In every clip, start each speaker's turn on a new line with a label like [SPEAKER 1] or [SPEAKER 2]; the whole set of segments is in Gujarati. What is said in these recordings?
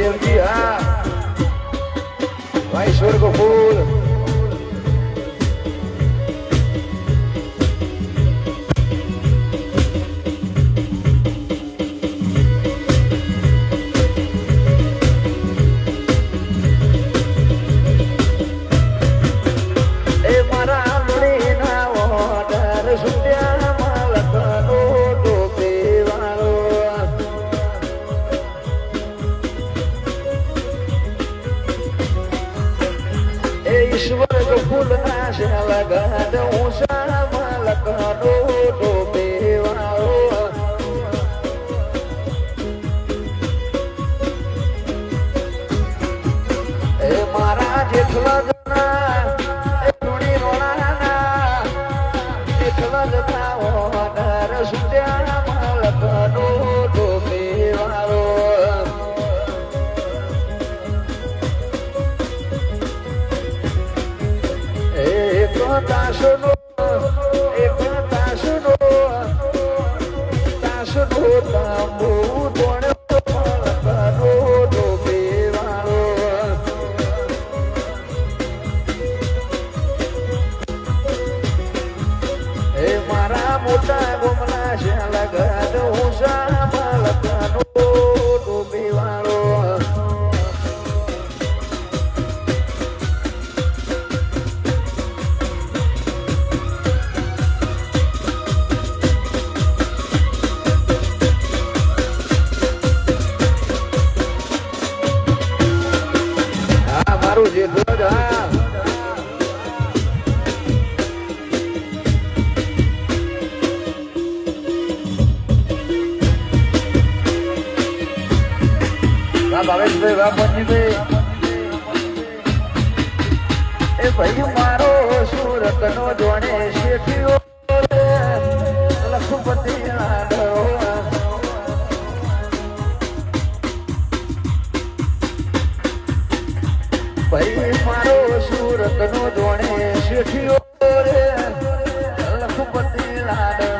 [SPEAKER 1] દેવજી હા ભાઈ સ્વર્ગ ફૂલ ઈશ્વર ફૂલ ના છે લગન ઉષામાં લગનો ડોબે વાળો એ મારા જેઠલા જના એ ધૂણી રોણાના જેઠલા જના ઓનર સુત્યામાં લગનો ડોબે વાળો તાસનો તાંબુ તોડ્યો ડોબે વાળો એ મારા મોટા ગોમલા છે લગન ઉષામાં લગનો ડોબે વાળો મારું જે ધ્વજ હા ભાવેશભાઈ વાહ પંજીભાઈ એ ભાઈ મારો સુરત નો જોડે શેઠિયો લખપતિ ભાઈ મારો સુરત નો જોડે શેઠિયો રે લખપતિ લાડો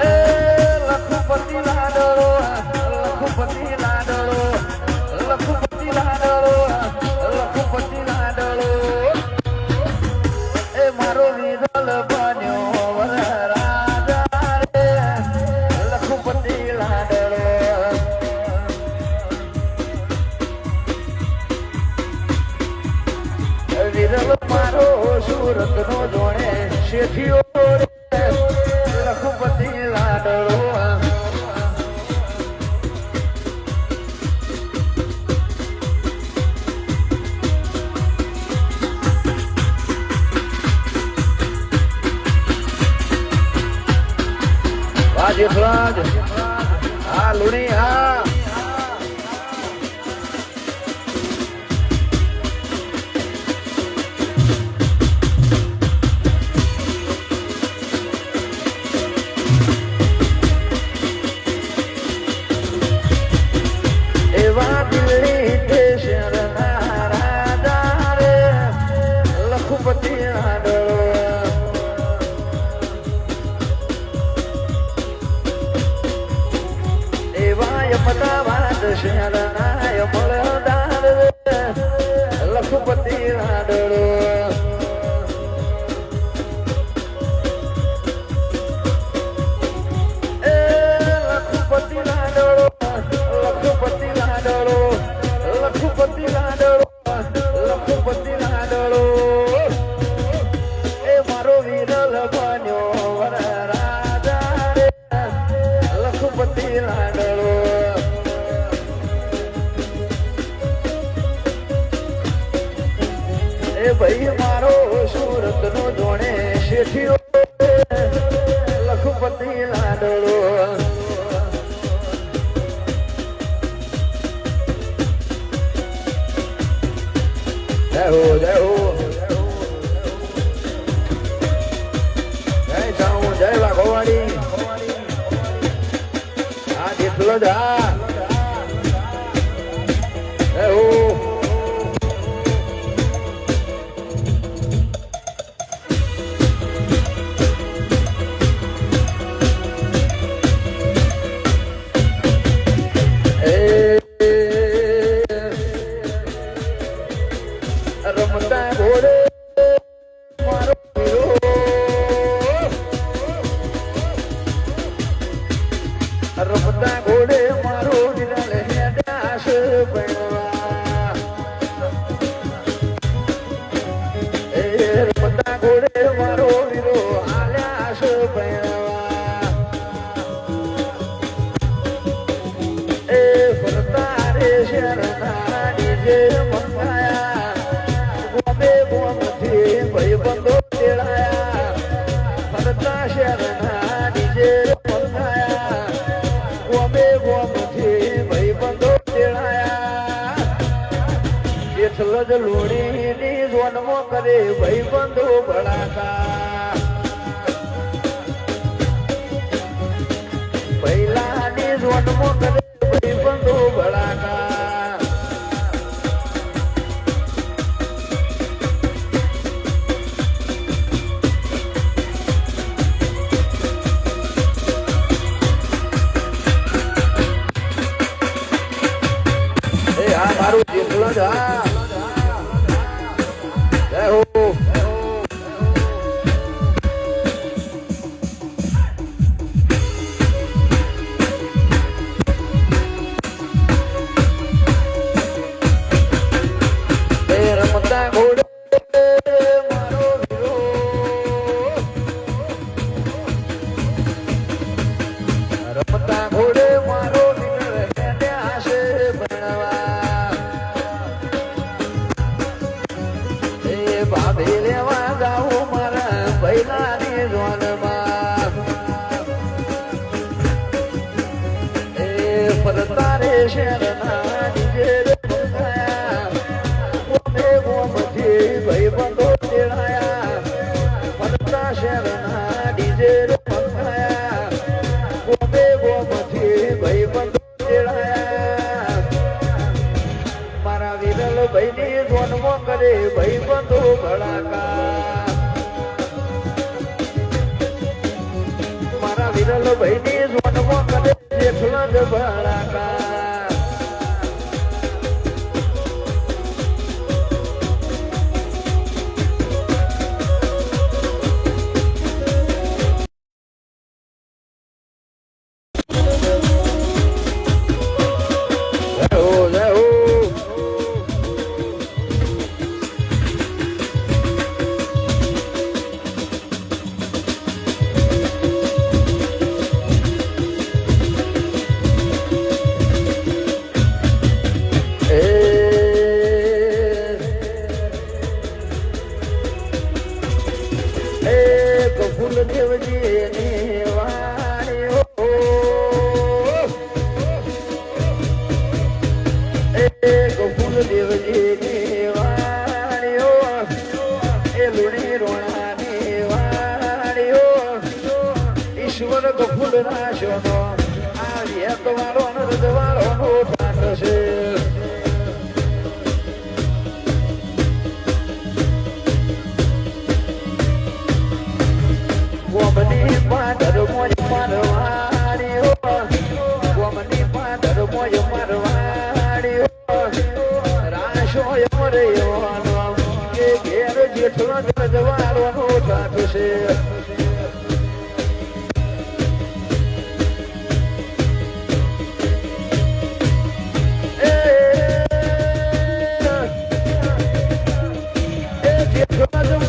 [SPEAKER 1] એ લખપતિ લાડો લખપતિ લાડો લખપતિ લાડો લખપતિ લાડો એ મારો વિરલ બન્યો રાજા રે લખપતિ વિરલ મારો સુરત નો જોડે શેઠિયો લખપતિ લાડો જેઠરાજ હા લુણી હા એવા દિલ્હી સ્ટેશનના રાજા રે લખપતિ લાડો અમદાવાદ શહેરના અમલદાર લખપતિ લાડો એ લખપતિ લાડો લખપતિ લાડો લખપતિ લાડો લખપતિ લાડો એ મારો વિરલ બન્યો રાજા લખપતિ લાડો ભાઈ મારો સુરત નો જોડે શેઠિયો લખપતિ લાડો જય હો જય હો જય જાઉં જય વાઘોવાડી આ જેટલો જ હા જય હો રમતા ઘોડે મારો વીરો આલ્યા છે પહેરવા એ ફરતા રે શેરના ડીજે મંગાયા ગોમે ગોમથી ભાઈ બંધો તેડાયા ફરતા શેરના ડીજે મંગાયા ગોમે ગોમથી ભાઈ બંધો તેડાયા જેઠલ જ લોડીની જોનમો કરે ભાઈ બંધો ભડાકા પહેલાની જોનમો કરે ભાઈ બંધો ભડાકા મારું જેટલો જ હા જય હો રમતા ઘોડે મારો વીરો રમતા ઘોડે મારો વીર એને આશે ભણવા ભાભી લેવા જાઉં મારા પહેલાની જોનમાં એ ફરતા રે શેરના ડીજે ગોમે ગોમથી ભાઈ બંધો તેડાયા ફરતા શેરના ડીજે મંગાયા ગોમે ગોમથી ભાઈ બંધો તેડાયા મારા વિરલ ભાઈની જોનમો કરે ભાઈ બંધો ભડાકા મારા વિરલ ભાઈની જોનમો કરે જેઠલો જ ભડાકા દેવજીની વાણીઓ ગોકુલ દેવજીની વાણીઓ એ લુણી રોણાની વાણીઓ ઈશ્વર ગોકુલ નાશોનો આ યતવાળો રજવાળોનો ઠાઠ છે ગોમની પાદર મોજ મારવાડીઓ ગોમની પાદર મોજ મારવાડીઓ રાશો મરેવાનો કે ઘેર જેઠલો જવારોનો ઠાઠ છે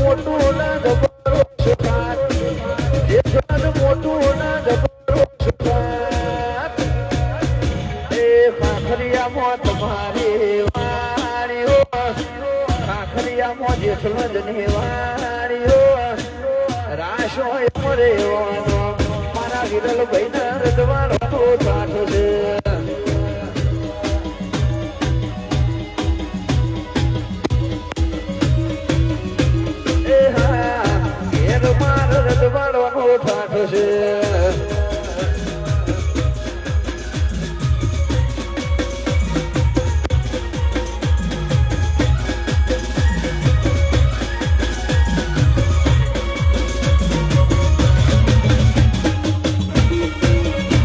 [SPEAKER 1] મોટું ના ગબરો મોટું ના ગબરો એ ખાખરિયામાં તમારી વાણીઓ ખાખરિયામાં જેઠલો જ ની વાણીઓ રાશો મરેવાનો મારા વિરલ ભાઈ ના રજવાડો ઠાઠ છે રજવાડવાનો ઠાઠ છે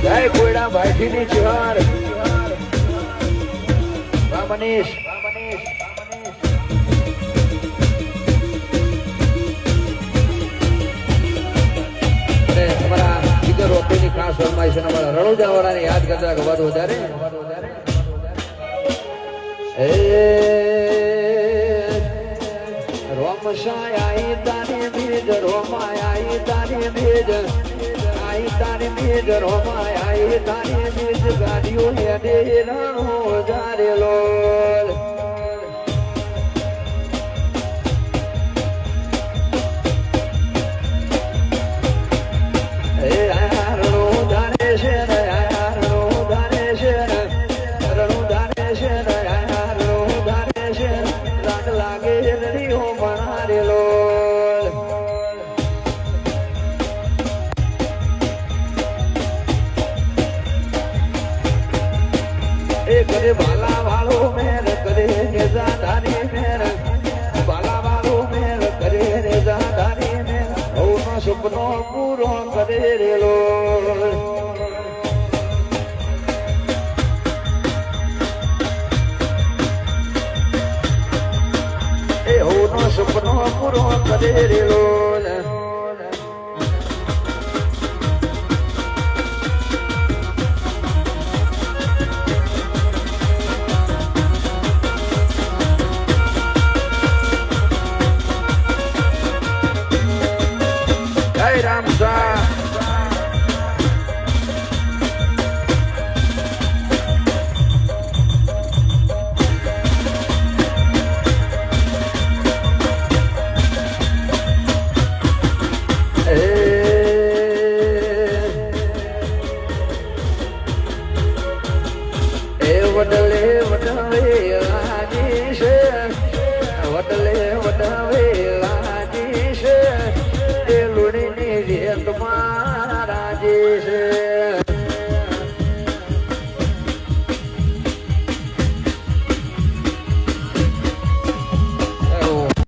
[SPEAKER 1] જય કોયડા ભાઈની ચિહાર મનીષ ખાસ ફરમાઈશ અમારા રણુજા વાળાને યાદ કરતા વધુ વધારે રોમ મસાઈ તારી બીજ રોમાઈ તારી બીજ આઈ તારી બીજ રોમાઈ તારી બીજ ગાડીઓ હેડે રણો જારેલો करे भाला वालो मेर करे नेजादारी मेर भाला वालो मेर करे नेजादारी मेर ओनो सपनो पूरो करे रेलो ए ओनो सपनो पूरो करे रेलो વડલે વડવેલાજી છે વડલે વડવેલાજી છે એ લુણીની રેત મારાજી છે